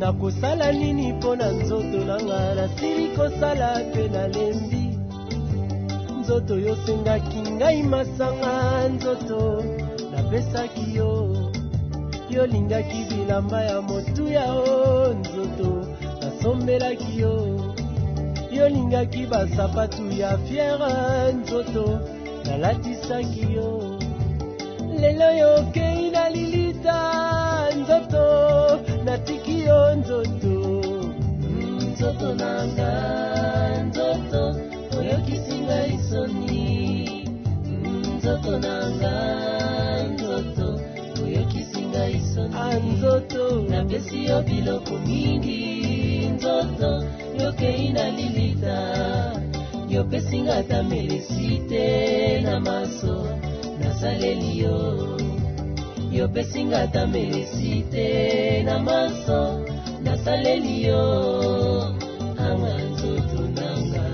nakosala nini mpona nzoto nanga nasili kosala pe nalembi nzoto yosengaki ngai masanga nzoto napesaki yo yolingaki bilamba ya motuya o nzoto nasombelaki yo yolingaki basapatu ya fiere nzoto nalatisaki yo lelo yokei na lilita nzoto natiki yo nzoto nzoto nanga nzoto oyokisi ngai soni nzoto nanga nzoto oyokisi ngai soni nzoto napesi yo biloko mingi nzoto yokei na lilita yopesi nga ata melesi te na maso nasaleli yo yopesi nga ata melesi te na maso nasaleli yo anga nzoto nanga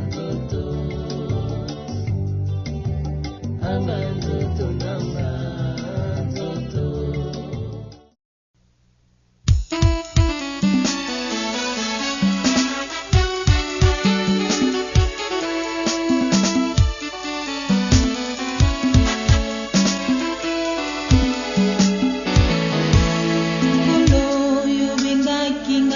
nzoto anga nzoto nanga nzoto King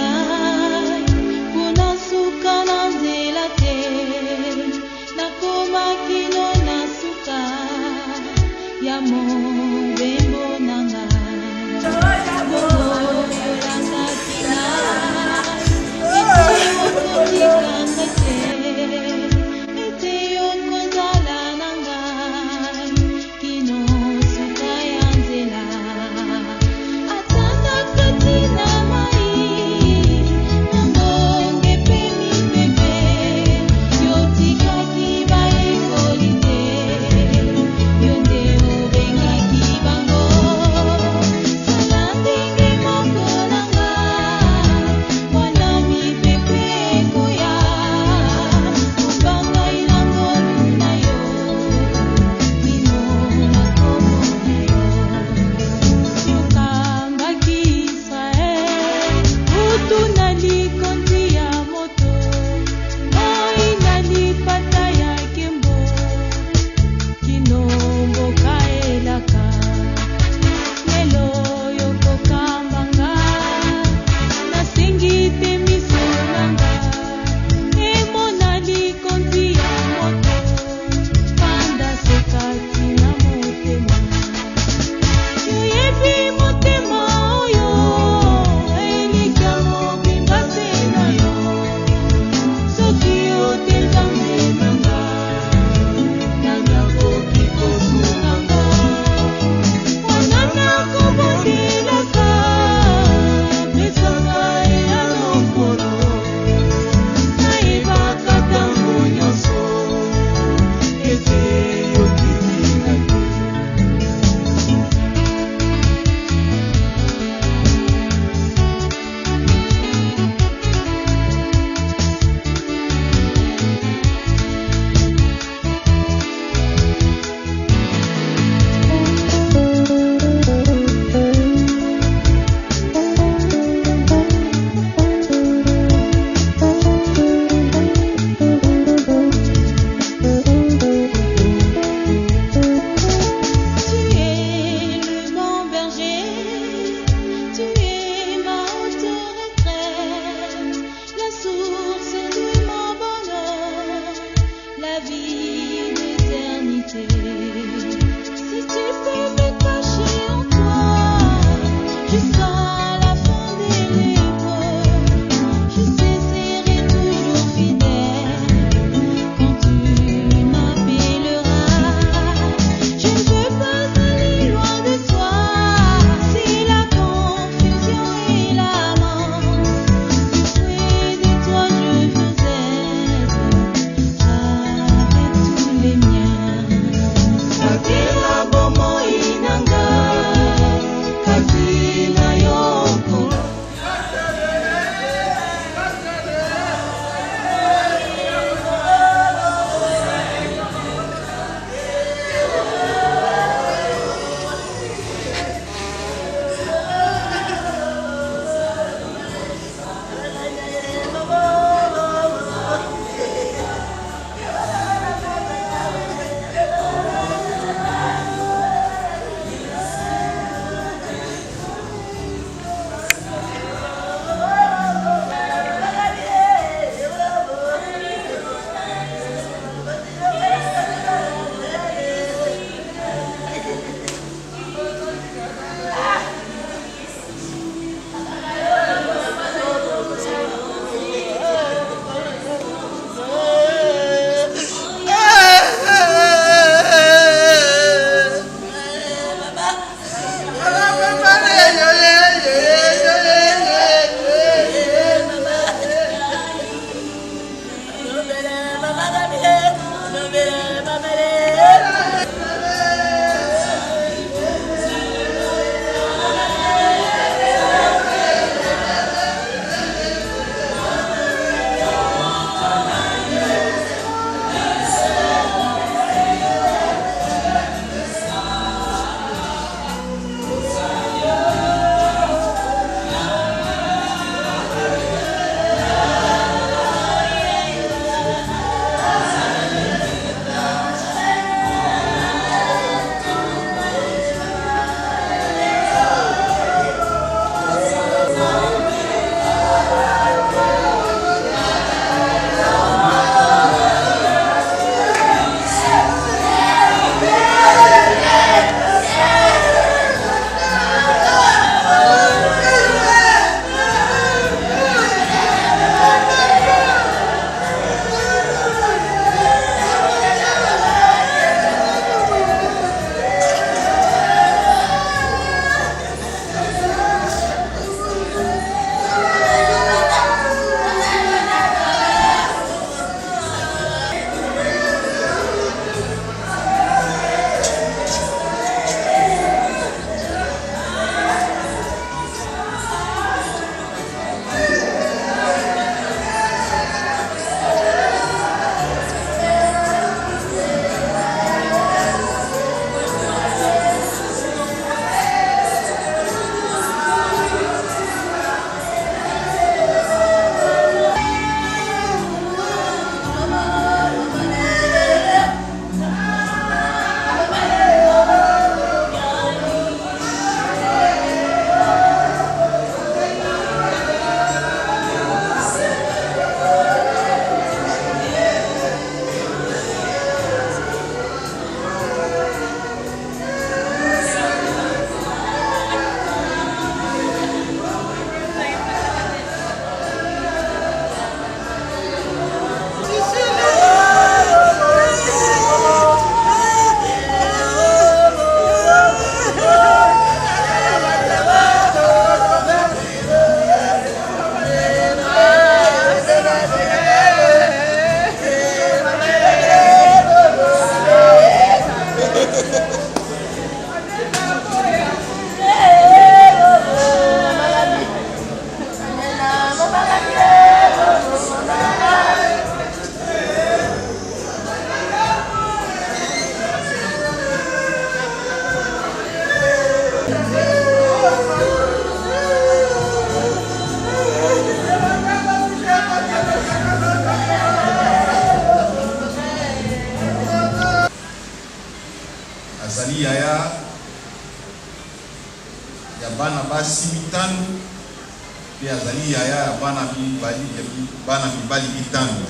azali yaya ya bana mibali mitano.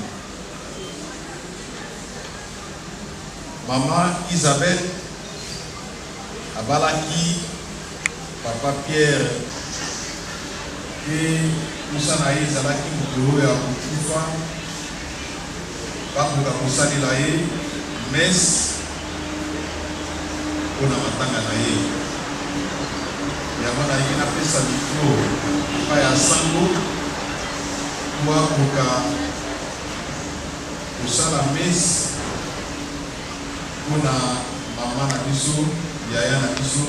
Maman Isabelle abalaki papa Pierre et musana ye ezalaki mokolo ya kokufa bakoka kosalela ye messe mpona matanga na ye. Yango na ye napesa mikro epai ya sango po akoka kosala messe mpona mama na biso yaya na biso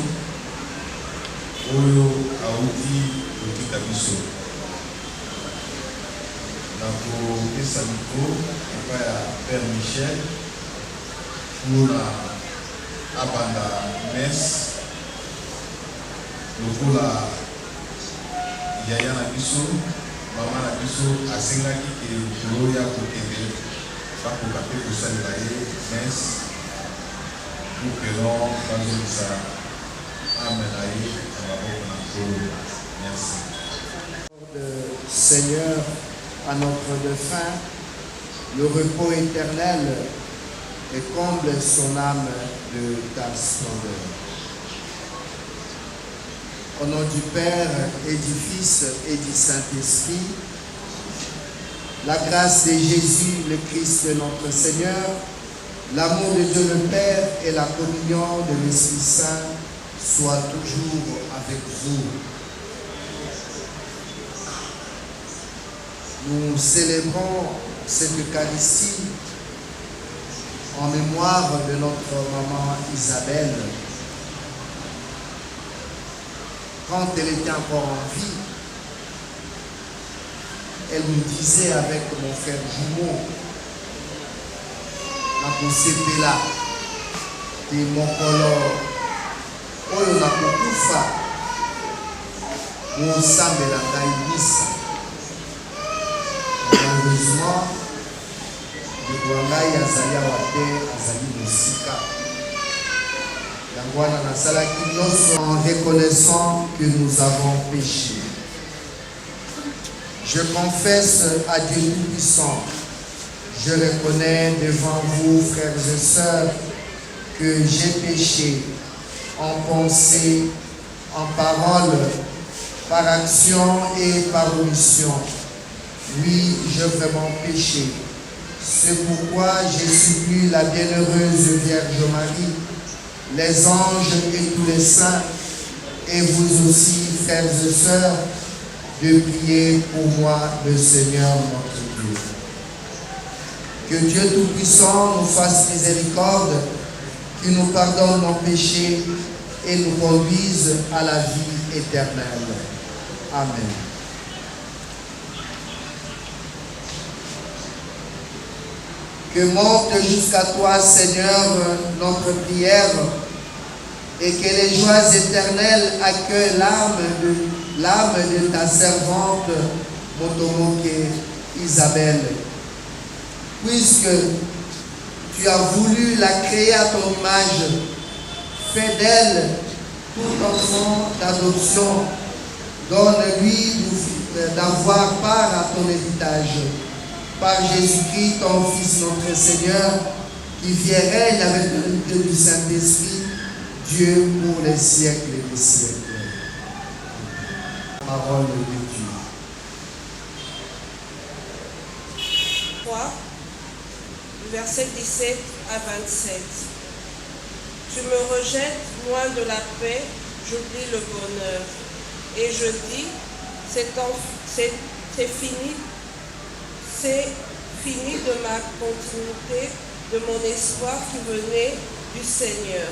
oyo auti kotika biso. Nakopesa mikro epai ya Père Michel mpona abanda messe lokola yaya na biso mama na biso asengaki ekolo ya kokende bakoka mpe kosalela ye messe pour que l'on fasse ça. Amen. Merci. Seigneur, à notre défunt, le repos éternel et comble son âme de ta splendeur. Au nom du Père et du Fils et du Saint-Esprit, la grâce de Jésus, le Christ notre Seigneur, l'amour de Dieu le Père et la communion de l'Esprit Saint soient toujours avec vous. Nous célébrons cette Eucharistie en mémoire de notre maman Isabelle. Quand elle était encore en vie, elle nous disait avec mon frère jumeau, nakosepela te mokolo oyo nakokufa mosambela ngai misa. Malheureusement ndeko ya ngai azali awa te, azali mosika. Yango wana nasalaki nyonso en reconnaissant que nous avons péché. Je confesse à Dieu Tout-Puissant, je reconnais devant vous, frères et sœurs, que j'ai péché en pensée, en parole, par action et par omission. Oui, j'ai vraiment péché. C'est pourquoi j'ai supplie la bienheureuse Vierge Marie, les anges et tous les saints, et vous aussi, frères et sœurs, de prier pour moi, le Seigneur notre Dieu. Que Dieu Tout-Puissant nous fasse miséricorde, qu'il nous pardonne nos péchés et nous conduise à la vie éternelle. Amen. Que monte jusqu'à toi, Seigneur, notre prière, et que les joies éternelles accueillent l'âme de ta servante, Motomoke Isabelle. Puisque tu as voulu la créer à ton image, fais d'elle tout enfant d'adoption, donne-lui d'avoir part à ton héritage. Par Jésus-Christ, ton Fils, notre Seigneur, qui vient règne avec l'unité du Saint-Esprit, Dieu pour les siècles des siècles. Parole de Dieu. 3, versets 17 à 27. Tu me rejettes loin de la paix, j'oublie le bonheur. Et je dis, c'est fini. C'est fini de ma continuité, de mon espoir qui venait du Seigneur.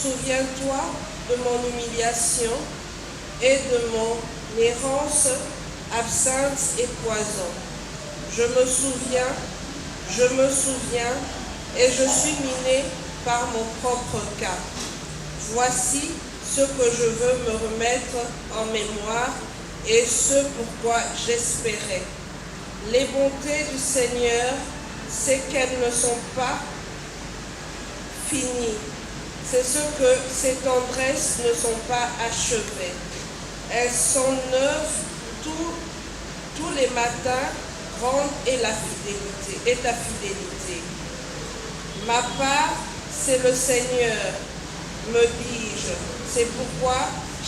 Souviens-toi de mon humiliation et de mon errance, absinthe et poison. Je me souviens, et je suis miné par mon propre cas. Voici ce que je veux me remettre en mémoire et ce pourquoi j'espérais. Les bontés du Seigneur, c'est qu'elles ne sont pas finies. C'est ce que ses tendresses ne sont pas achevées. Elles sont neuves tous les matins, grande est ta fidélité. Ma part, c'est le Seigneur, me dis-je. C'est pourquoi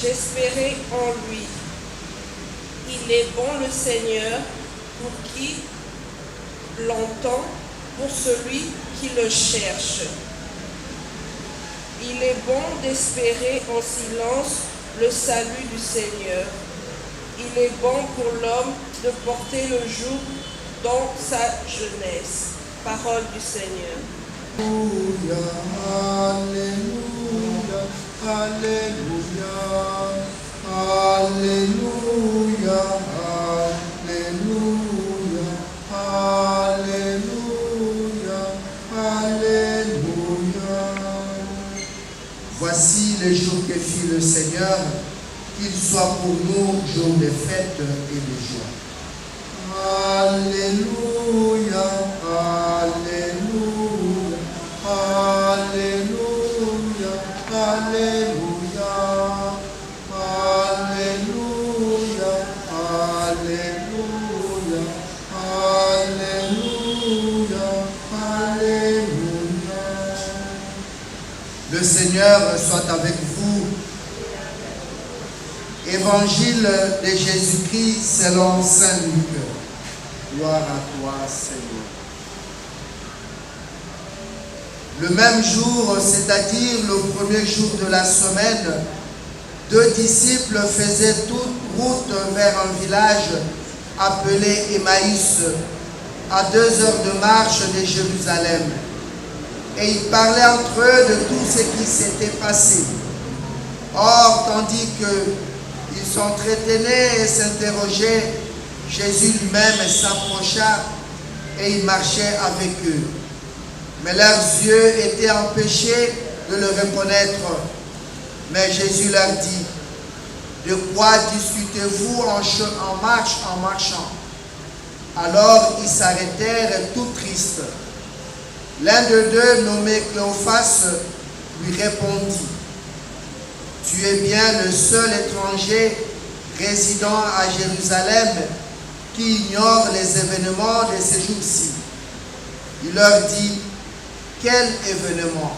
j'espérais en lui. Il est bon le Seigneur pour qui l'entend, pour celui qui le cherche. Il est bon d'espérer en silence le salut du Seigneur. Il est bon pour l'homme de porter le joug dans sa jeunesse. Parole du Seigneur. Alléluia, Alléluia, Alléluia, Alléluia, Alléluia, Alléluia. Voici les jours que fit le Seigneur, qu'il soit pour nous jour de fête et de joie. Alléluia, Alléluia, Alléluia, Alléluia, Alléluia, Alléluia, Alléluia, Alléluia. Le Seigneur soit avec vous. Évangile de Jésus-Christ selon Saint Luc. Gloire à toi, Seigneur. Le même jour, c'est-à-dire le premier jour de la semaine, 2 disciples faisaient toute route vers un village appelé Emmaüs, à 2 heures de marche de Jérusalem. Et ils parlaient entre eux de tout ce qui s'était passé. Or, tandis qu'ils s'entretenaient et s'interrogeaient, Jésus lui-même s'approcha et il marchait avec eux. Mais leurs yeux étaient empêchés de le reconnaître. Mais Jésus leur dit, « De quoi discutez-vous en marchant ?» Alors ils s'arrêtèrent tout tristes. L'un de deux, nommé Cléophas, lui répondit, « Tu es bien le seul étranger résidant à Jérusalem qui ignore les événements de ces jours-ci. » Il leur dit, « Quel événement ?»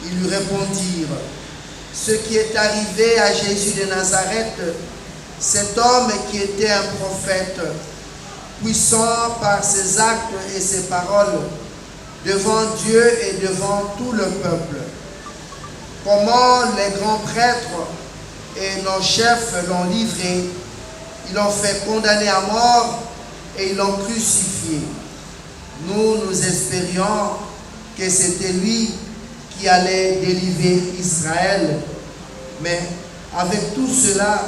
Ils lui répondirent, « Ce qui est arrivé à Jésus de Nazareth, cet homme qui était un prophète, puissant par ses actes et ses paroles, devant Dieu et devant tout le peuple. Comment les grands prêtres et nos chefs l'ont livré, ils l'ont fait condamner à mort et ils l'ont crucifié. Nous espérions que c'était lui qui allait délivrer Israël. Mais avec tout cela,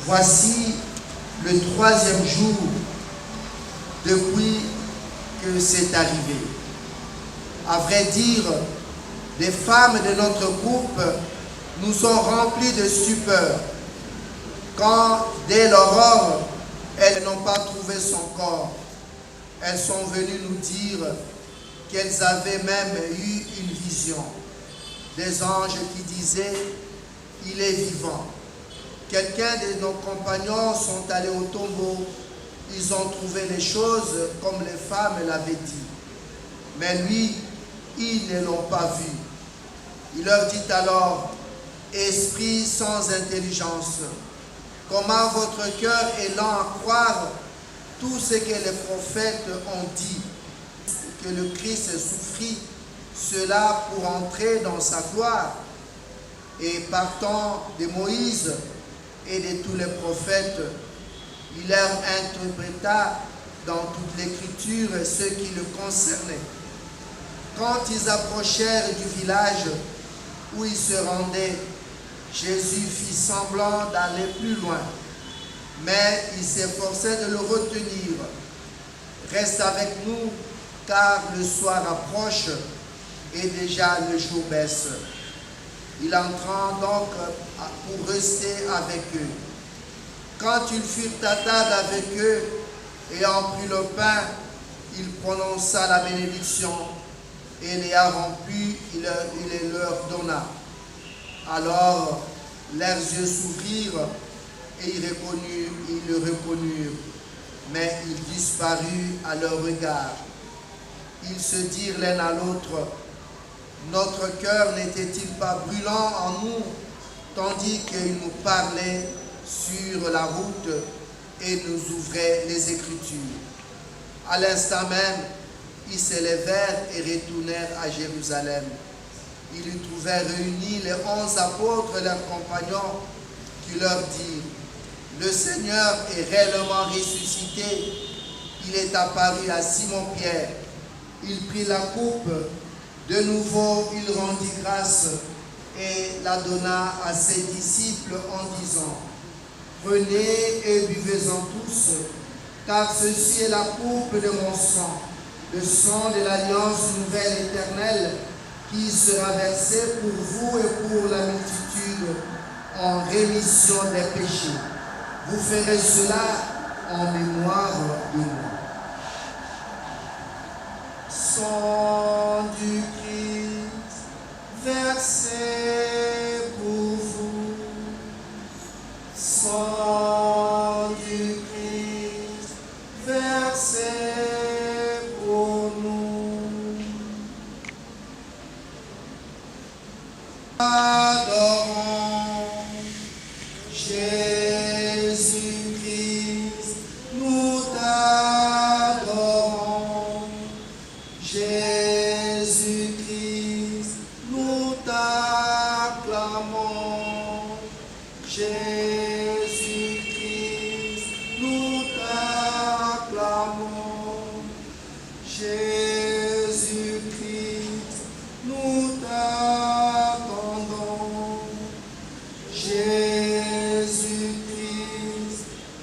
voici le 3e jour depuis que c'est arrivé. À vrai dire, les femmes de notre groupe nous sont remplies de stupeur quand, dès l'aurore, elles n'ont pas trouvé son corps. Elles sont venues nous dire qu'elles avaient même eu une vision. Des anges qui disaient « Il est vivant ». Quelqu'un de nos compagnons sont allés au tombeau. Ils ont trouvé les choses comme les femmes l'avaient dit. Mais lui, ils ne l'ont pas vu. Il leur dit alors, « Esprit sans intelligence, comment votre cœur est lent à croire tout ce que les prophètes ont dit, que le Christ souffrit cela pour entrer dans sa gloire. Et partant de Moïse et de tous les prophètes, il leur interpréta dans toute l'écriture ce qui le concernait. Quand ils approchèrent du village où ils se rendaient, Jésus fit semblant d'aller plus loin, mais il s'efforçait de le retenir. « Reste avec nous, car le soir approche et déjà le jour baisse. » Il entra donc pour rester avec eux. Quand ils furent à table avec eux, ayant pris le pain, il prononça la bénédiction et l'ayant rompu, il les leur donna. Alors leurs yeux s'ouvrirent et ils le reconnurent, mais il disparut à leur regard. Ils se dirent l'un à l'autre, notre cœur n'était-il pas brûlant en nous, tandis qu'il nous parlait sur la route et nous ouvrait les Écritures. À l'instant même, ils s'élevèrent et retournèrent à Jérusalem. Ils y trouvèrent réunis les 11 apôtres et leurs compagnons qui leur dirent, le Seigneur est réellement ressuscité. Il est apparu à Simon-Pierre. Il prit la coupe. De nouveau, il rendit grâce et la donna à ses disciples en disant, prenez et buvez-en tous, car ceci est la coupe de mon sang, le sang de l'alliance nouvelle éternelle, qui sera versé pour vous et pour la multitude en rémission des péchés. Vous ferez cela en mémoire de moi. Sang du Christ versé pour vous. Sang du Christ versé pour nous. Adorons Jésus-Christ, nous t'adorons. Jésus-Christ, nous t'acclamons. Jésus-Christ, nous t'acclamons. Jésus-Christ, nous t'attendons. Jésus-Christ,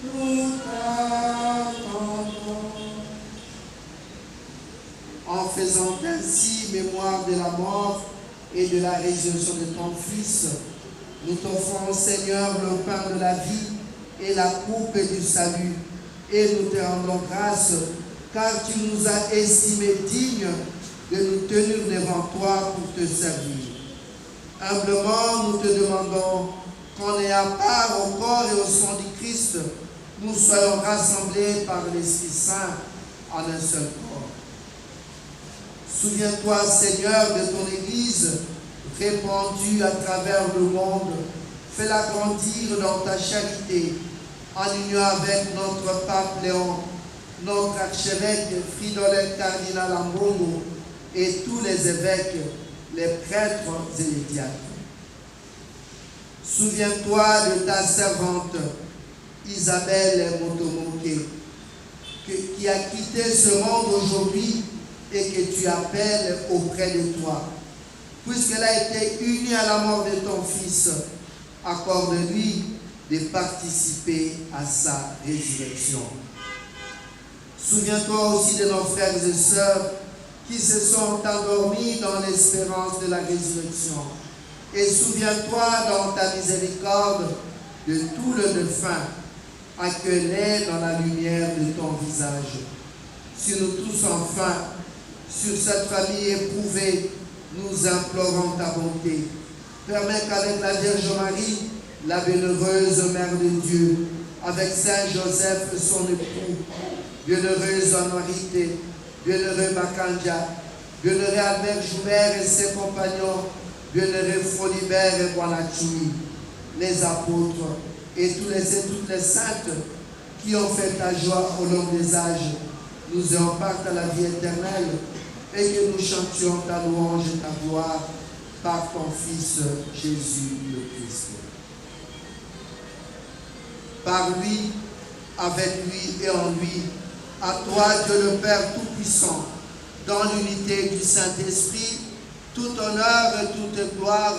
nous t'attendons. En faisant ainsi mémoire de la mort et de la résurrection de ton Fils, nous t'offrons, Seigneur, le pain de la vie et la coupe du salut, et nous te rendons grâce, car tu nous as estimés dignes de nous tenir devant toi pour te servir. Humblement, nous te demandons qu'en ayant part au corps et au sang du Christ, nous soyons rassemblés par l'Esprit Saint en un seul corps. Souviens-toi, Seigneur, de ton Église, répandue à travers le monde. Fais-la grandir dans ta charité, en union avec notre pape Léon, notre archevêque Fridolin Cardinal Ambongo et tous les évêques, les prêtres et les diacres. Souviens-toi de ta servante Isabelle Motomoke, qui a quitté ce monde aujourd'hui et que tu appelles auprès de toi. Puisqu'elle a été unie à la mort de ton Fils, accorde-lui de participer à sa résurrection. Souviens-toi aussi de nos frères et sœurs qui se sont endormis dans l'espérance de la résurrection. Et souviens-toi dans ta miséricorde de tout le défunt, accueille-les dans la lumière de ton visage. Sur nous tous enfin, sur cette famille éprouvée, nous implorons ta bonté. Permets qu'avec la Vierge Marie, la bienheureuse Mère de Dieu, avec Saint Joseph, son époux, bienheureuse Honorité, bienheureux Bakanja, bienheureux Albert Joubert et ses compagnons, bienheureux Folibert et Boanachui, les apôtres et toutes les saintes qui ont fait ta joie au long des âges, nous ayons part à la vie éternelle et que nous chantions ta louange et ta gloire par ton Fils Jésus le Christ. Par lui, avec lui et en lui, à toi Dieu le Père Tout-Puissant, dans l'unité du Saint-Esprit, tout honneur et toute gloire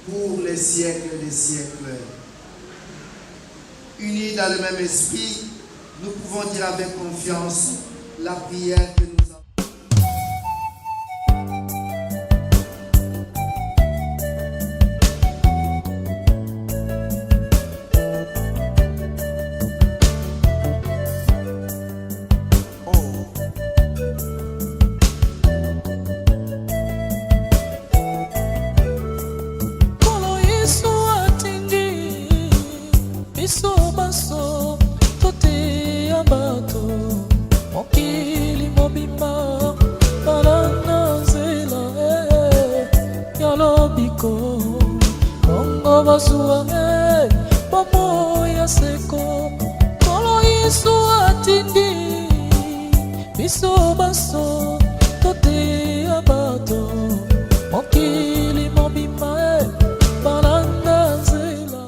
pour les siècles des siècles. Unis dans le même esprit, nous pouvons dire avec confiance la prière que nous avons. So ya bato mokili mobimba balanda nzela ya lobiko bongo basuwa pomo ya seko kolo Yesu atindi biso baso tote ya bato mokili mobimba balanda nzela.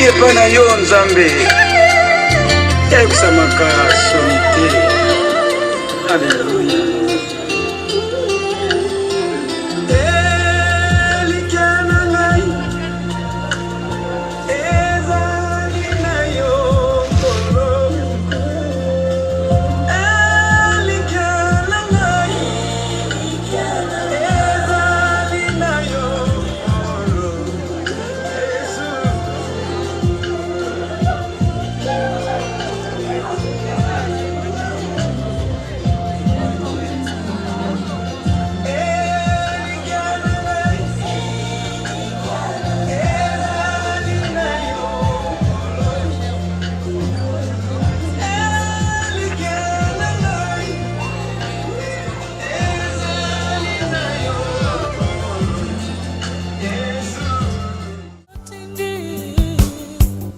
soki epai na yo Nzambe ekusamaka soni te. Alleluya.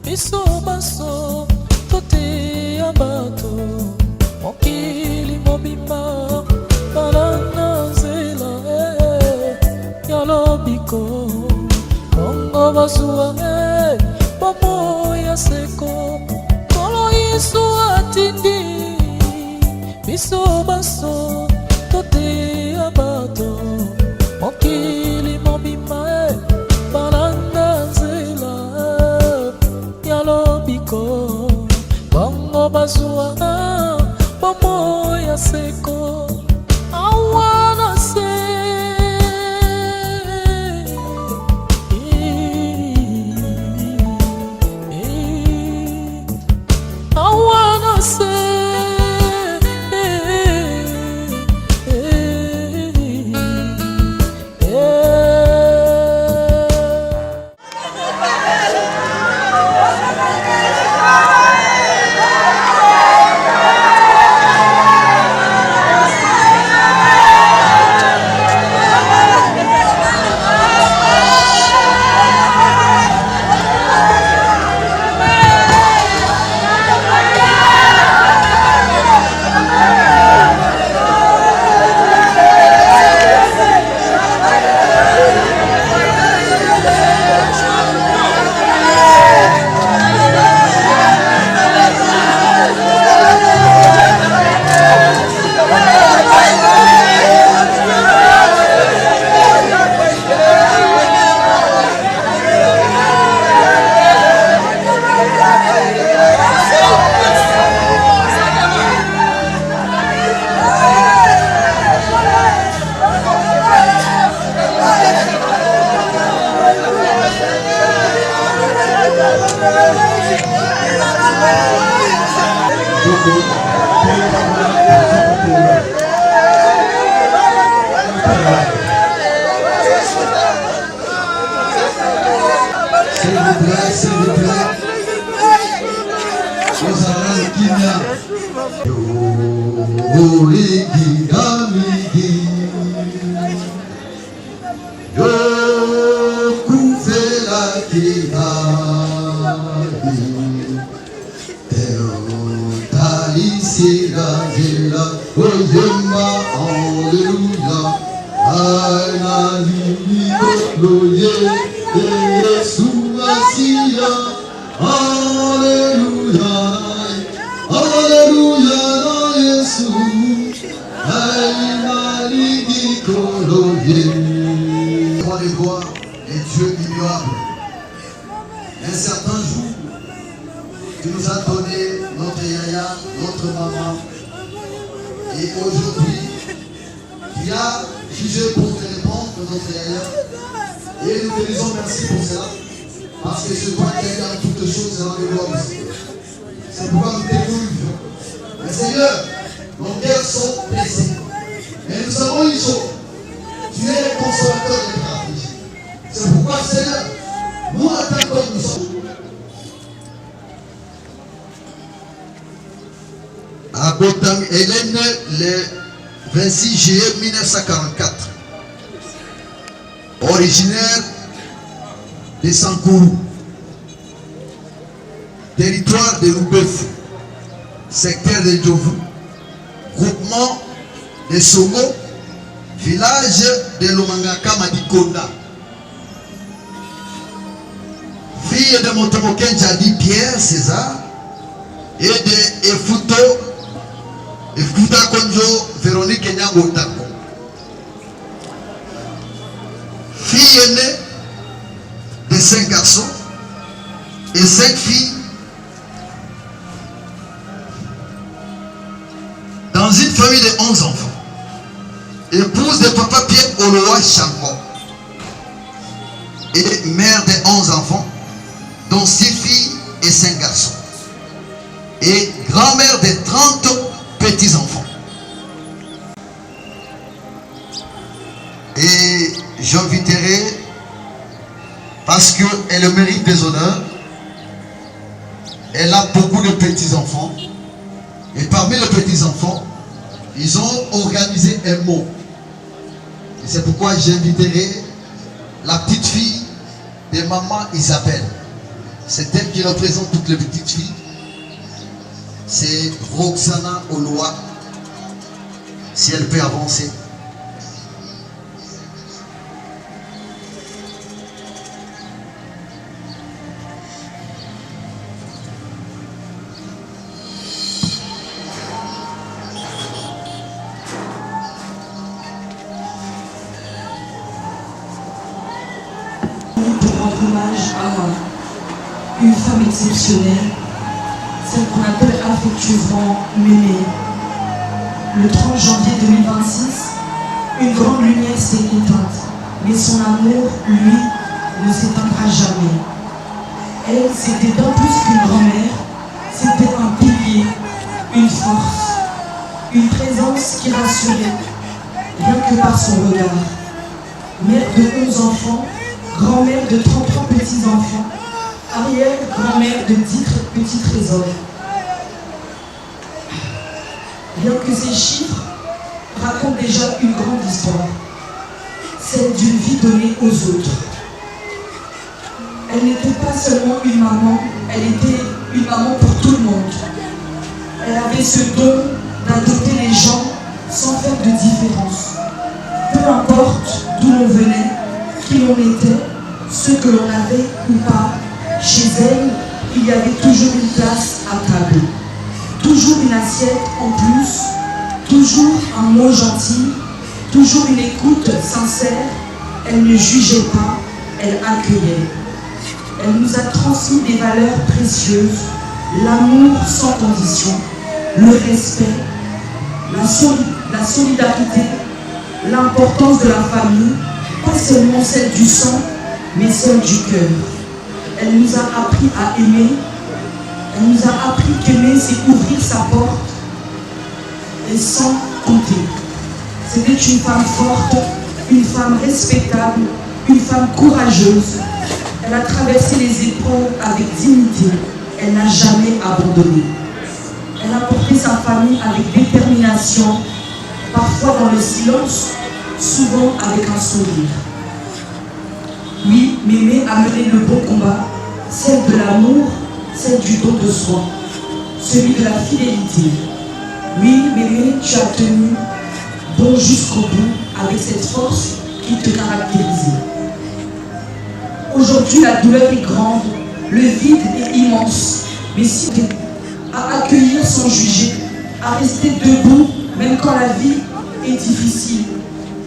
biso baso toteya bato mokili mobimba balana nzela ya lobiko bongo bazwa bomo ya seko kolo Yesu atindi biso baso toteya bato mokili mobimba balana nzela ya lobiko bongo bazwa bomo ya seko awana se awana se S'il vous plaît. Nous allons le Kenya. On les voit, les dieux ignorables. Un certain jour, tu nous as donné notre yaya, notre maman. Et aujourd'hui, tu as jugé pour te répondre de notre yaya. Et nous te disons merci pour cela. Parce que c'est toi qui as toutes choses dans les gloires. C'est pourquoi nous t'écoutons. Mais Seigneur, nos cœurs sont blessés. Mais nous avons une chose. Tu es le consolateur des affligés. C'est pourquoi, Seigneur, nous attendons nous sommes. À Botang, Hélène, le 26 juillet 1944. Originaire de Sankourou, territoire de Loubeuf, secteur de Djovu, groupement de Somo, village de Lomangaka Madikonda. Fille de Motomoken Jadi Pierre César. Et de Efuta Konjo Véronique Nyango Tako. Fille aînée de 5 garçons et 5 filles. Dans une famille de 11 enfants. Épouse de papa Pierre Oloa Chanko. Et mère de 11 enfants, dont 6 filles et 5 garçons. Et grand-mère de 30 petits-enfants. Et j'inviterai, parce qu'elle mérite des honneurs, elle a beaucoup de petits-enfants. Et parmi les petits-enfants, ils ont organisé un mot. Et c'est pourquoi j'inviterai la petite fille de maman Isabelle. C'est elle qui représente toutes les petites filles. C'est Roxana Oloa. Si elle peut avancer. Pour rendre hommage à une femme exceptionnelle, celle qu'on appelle affectueusement Mémé. Le 30 janvier 2026, une grande lumière s'est éteinte, mais son amour, lui, ne s'éteindra jamais. Elle, c'était bien plus qu'une grand-mère, c'était un pilier, une force, une présence qui rassurait, rien que par son regard. Mère de 11 enfants, grand-mère de 33 petits-enfants, arrière-grand-mère de 10 petits trésors. Bien que ces chiffres racontent déjà une grande histoire, celle d'une vie donnée aux autres. Elle n'était pas seulement une maman, elle était une maman pour tout le monde. Elle avait ce don d'adopter les gens sans faire de différence. Peu importe d'où l'on venait, qui l'on était, ce que l'on avait ou pas, chez elle, il y avait toujours une place à table. Toujours une assiette en plus, toujours un mot gentil, toujours une écoute sincère. Elle ne jugeait pas, elle accueillait. Elle nous a transmis des valeurs précieuses, l'amour sans condition, le respect, la solidarité, l'importance de la famille, pas seulement celle du sang, mais celle du cœur. Elle nous a appris à aimer. Elle nous a appris qu'aimer, c'est ouvrir sa porte et sans compter. C'était une femme forte, une femme respectable, une femme courageuse. Elle a traversé les épreuves avec dignité. Elle n'a jamais abandonné. Elle a porté sa famille avec détermination, parfois dans le silence, souvent avec un sourire. Oui, Mémé a mené le bon combat, celle de l'amour, celle du don de soi, celui de la fidélité. Oui, Mémé, tu as tenu bon jusqu'au bout avec cette force qui te caractérisait. Aujourd'hui, la douleur est grande, le vide est immense, mais si tu es à accueillir sans juger, à rester debout même quand la vie est difficile.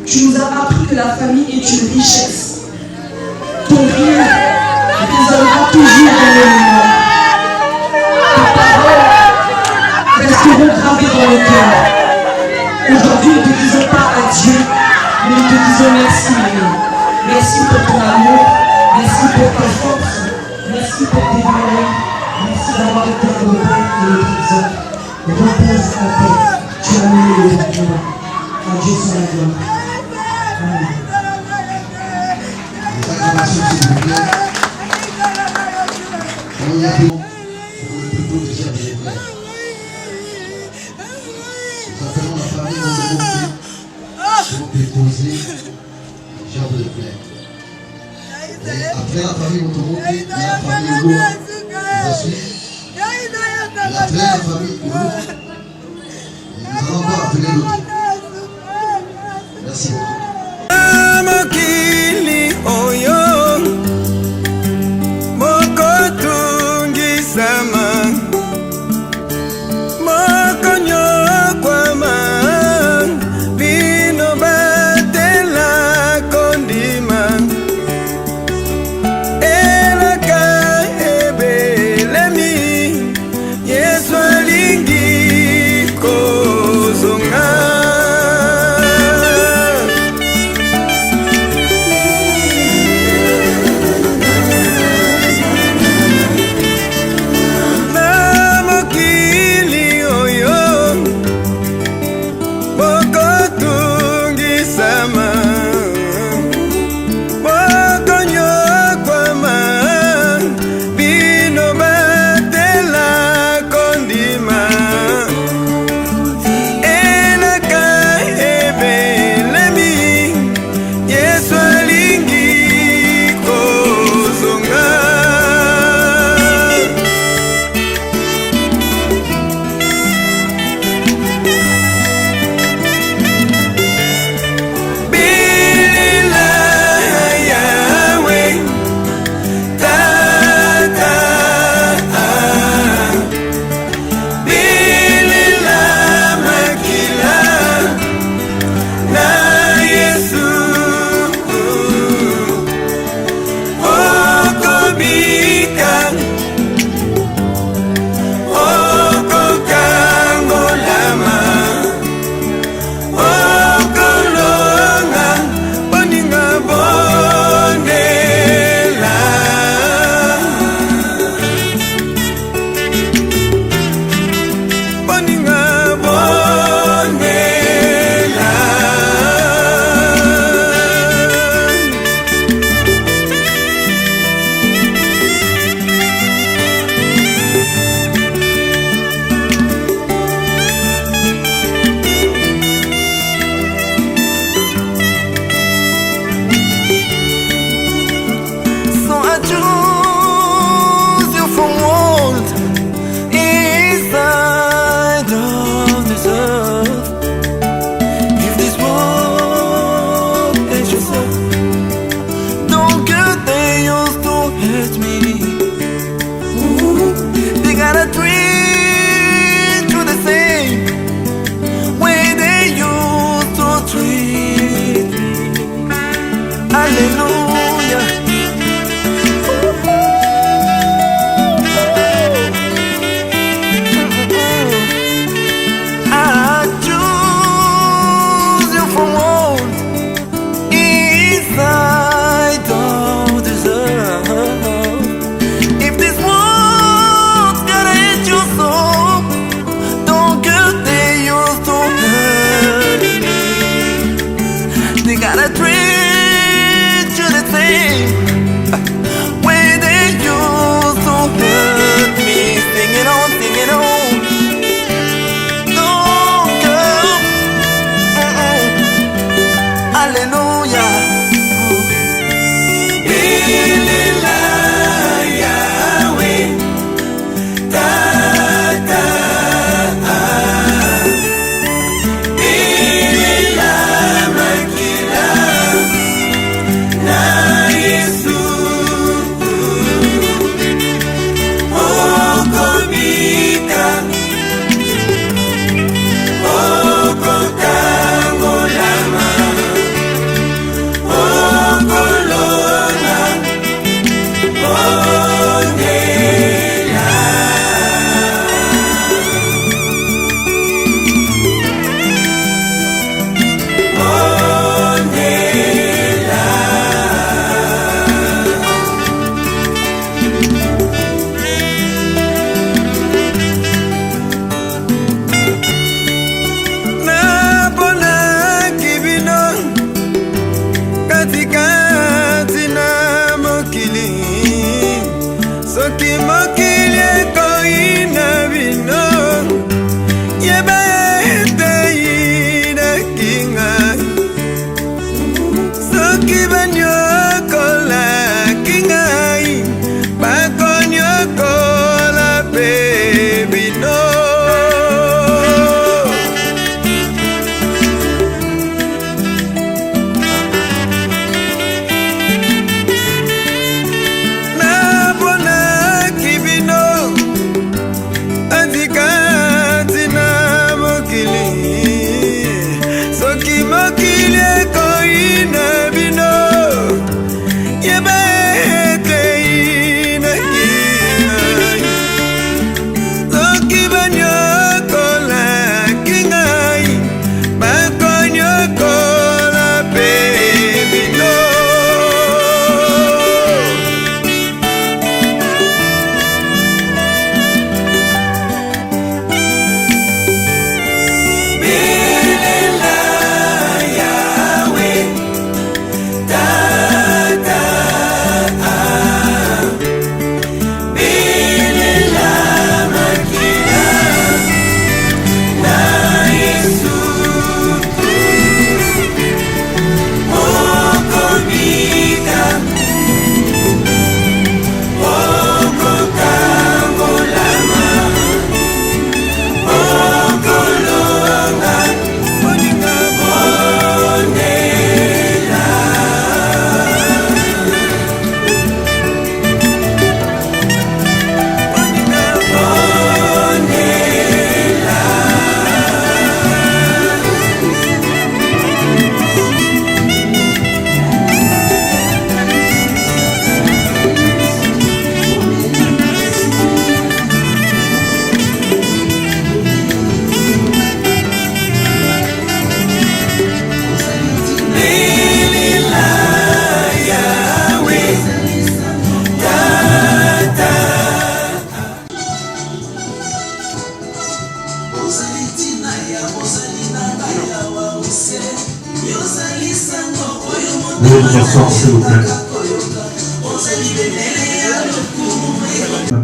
Tu nous as appris que la famille est une richesse. Ton rire résonnera toujours dans le mémoire. Tes paroles resteront gravées dans le cœur. Aujourd'hui, nous ne te disons pas adieu, mais nous te disons merci, Mémé. Merci pour ton amour, merci pour ta force, merci pour tes valeurs, merci d'avoir été un repère et le trésor. Repose en paix, tu as mené le bon combat. À Dieu soit la gloire. Amen. S'il vous plaît. On y a pour le plus beau déjà de l'éclair. Nous appelons la famille dans le monde pour déposer Jean de l'éclair. Et après la famille Motomoke, il y a la famille Loua qui va suivre. Et après la famille Loua, nous allons encore appeler l'autre. Merci beaucoup. Mokili oyo Alléluia. I choose you from all inside of this earth. If this world's gonna hit you so, don't get they used to hurt me. They gotta treat you the same way they used to hurt me. Sing it on, sing it on. Don't go. Hallelujah.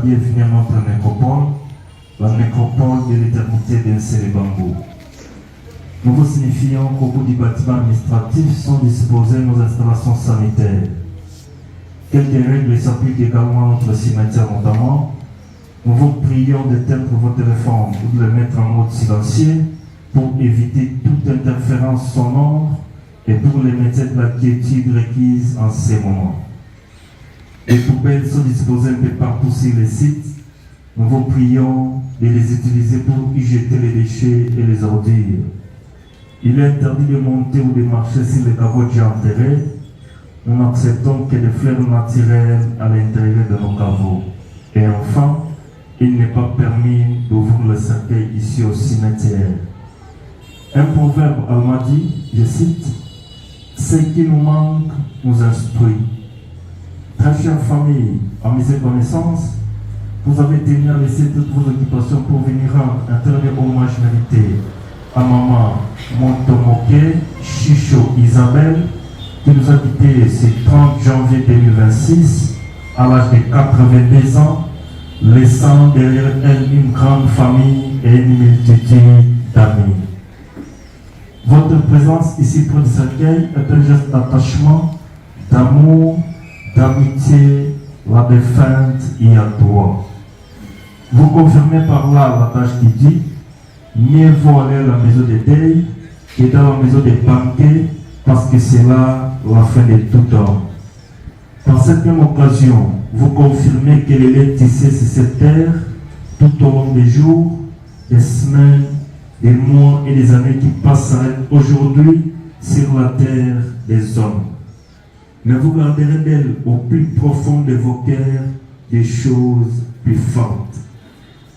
Bienvenue à notre nécropole, la nécropole de l'éternité d'un Célébambou. Nous vous signifions qu'au bout du bâtiment administratif sont disposées nos installations sanitaires. Quelques règles s'appliquent également entre cimetières notamment. Nous vous prions d'éteindre vos téléphones ou de les mettre en mode silencieux pour éviter toute interférence sonore et pour les métiers de la quiétude requise en ces moments. Les poubelles sont disposées un peu partout sur les sites. Nous vous prions de les utiliser pour y jeter les déchets et les ordures. Il est interdit de monter ou de marcher sur les caveaux déjà enterrés. nous n'acceptons que les fleurs naturelles à l'intérieur de nos caveaux. Et enfin, il n'est pas permis d'ouvrir le cercueil ici au cimetière. Un proverbe allemand dit, je cite, « Ce qui nous manque nous instruit ». Très chère famille, amis et connaissances, vous avez tenu à laisser toutes vos occupations pour venir rendre un dernier hommage mérité à maman Montomoke Chicho Isabelle, qui nous a quittés ce 30 janvier 2026 à l'âge de 82 ans, laissant derrière elle une grande famille et une multitude d'amis. Votre présence ici près du cercueil est un geste d'attachement, d'amour, d'amitié, la défunte y a droit. Vous confirmez par là l'adage qui dit « Mieux vaut aller à la maison des deuils que dans la maison des banquets, parce que c'est là la fin de tout homme. » Par cette même occasion, vous confirmez que les liens tissés sur cette terre, tout au long des jours, des semaines, des mois et des années qui passeraient aujourd'hui sur la terre des hommes. Mais vous garderez d'elle au plus profond de vos cœurs des choses plus fortes.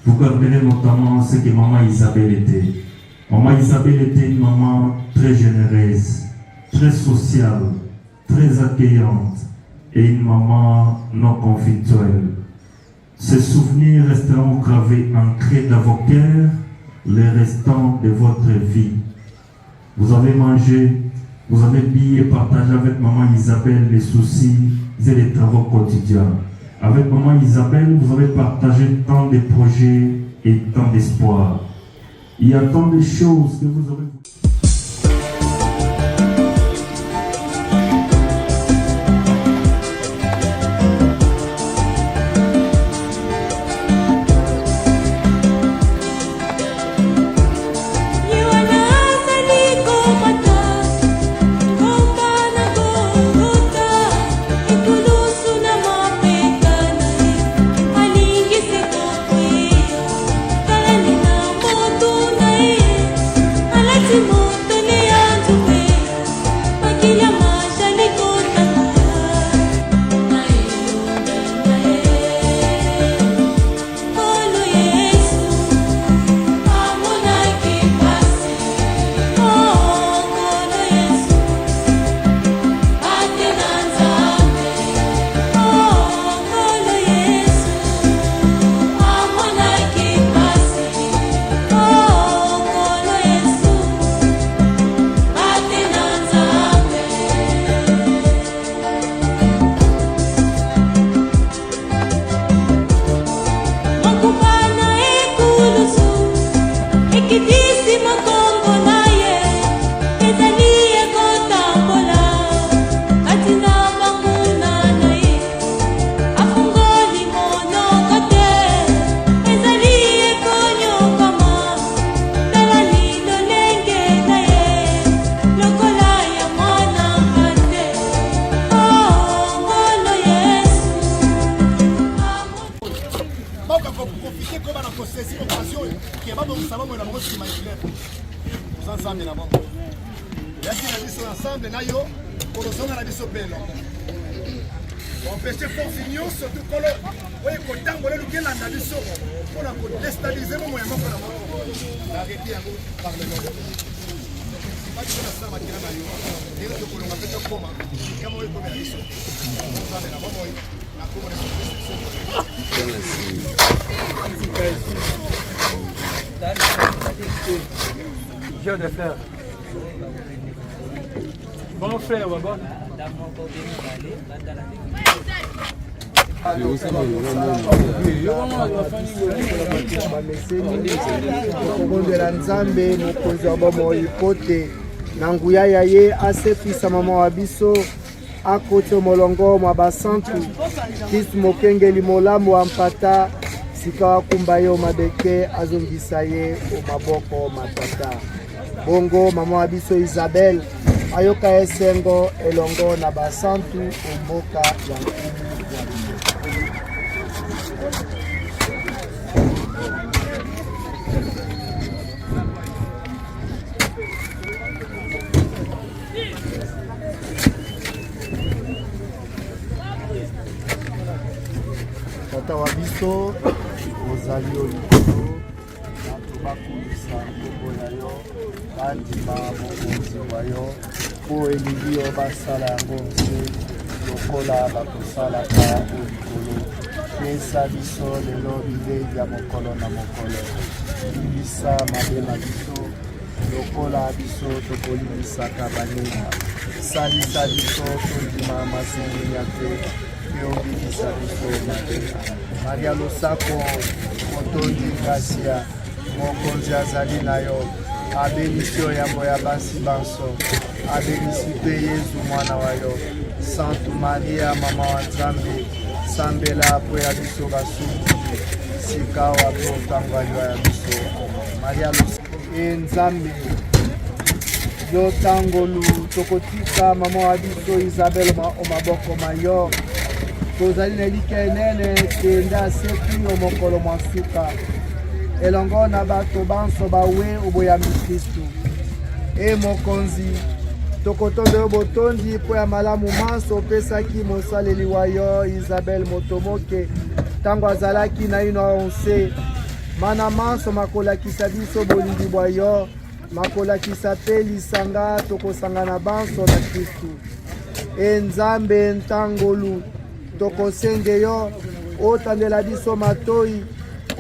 Vous garderez notamment ce que maman Isabelle était. Maman Isabelle était une maman très généreuse, très sociale, très accueillante et une maman non conflictuelle. Ces souvenirs resteront gravés, ancrés dans vos cœurs, les restants de votre vie. Vous avez mangé, vous avez bu et partagé avec maman Isabelle les soucis et les travaux quotidiens. Avec maman Isabelle, vous avez partagé tant de projets et tant d'espoir. Il y a tant de choses que vous aurez... De fleurs. Bon frère, bon. okobondela nzambe mokonzi wa bomoi po te na nguya ya ye asepisa mama wa biso akoti molongo mwa basantu kristu mokengeli molamu wa mpata sika wakumba ye omabeke azongisa ye omaboko matata bongo mama wa biso Isabelle ayoka esengo elongo na basantu omboka ya nkumu tata wa biso ozali olikolo bato bakulisa nkombo na yo bandima bokonzi wa yo mpo elingi yo basala yango nse lokola bakosalaka olikolo pesa biso lelo bilei ya mokolo na mokolo limbisa mabe na biso lokola biso tokolimbisaka banini salisa biso tondima masenginya te eobikisa biso mabe maria losako motondi gracia mokonzi azali na yo abelisi yo yambo ya basi banso abelisi mpe yezu mwana wa yo Sainte Maria mama wa Nzambe sambela po ya biso basuki sika wa ntango ya biso Maria Nzambe yo tangolu tokotika mama wa biso Isabelle omaboko mayo tozali na elika enene kenda aseki omokolo mwa suka elongo na bato banso bawe oboyami Kristu mokonzi tokotonda yo botondi mpo ya malamu manso opesaki mosaleli wa yo Isabelle motomoke ntango azalaki na ino aonse mana manso makolakisa biso bolingi bwa yo makolakisa mpe lisanga tokosangana banso na Kristu Nzambe ntangolu tokosenge yo otandela biso matoi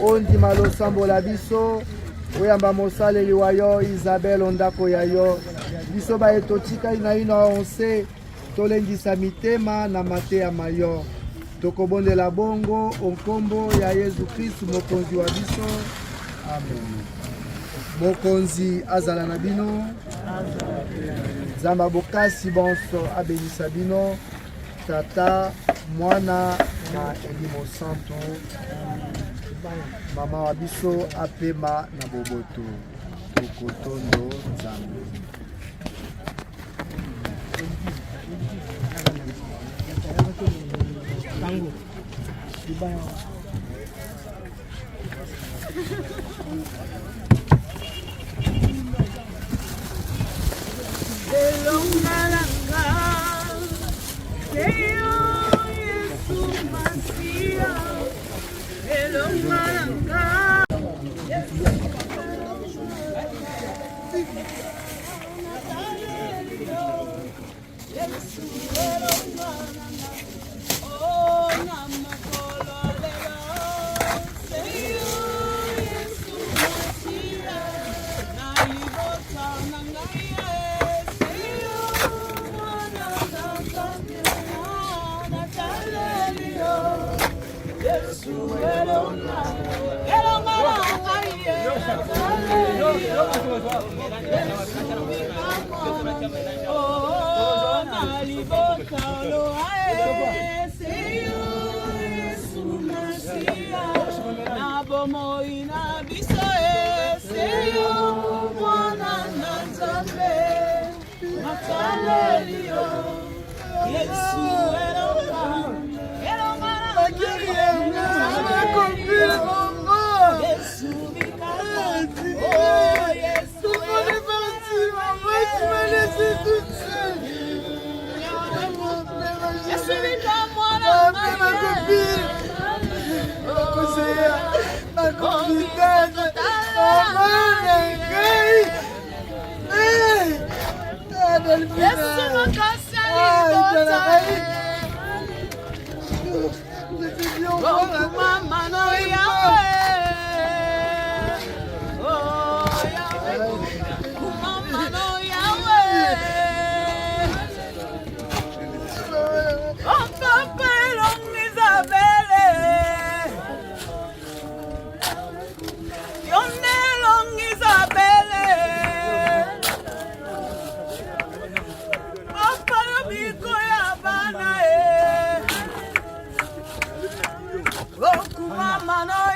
ondima losambola biso oyamba mosaleli wa yo Isabelle ondako ya yo biso baye totikali na ino aonse tolengisa mitema na mateya mayo tokobondela bongo onkombo ya Yesu Kristu mokonzi wa biso amen. Mokonzi azala na bino Nzambe bokasi bonso abelisa bino tata mwana na elimo santo mama wa biso apema na boboto tokotondo Nzambe. Tango. Mano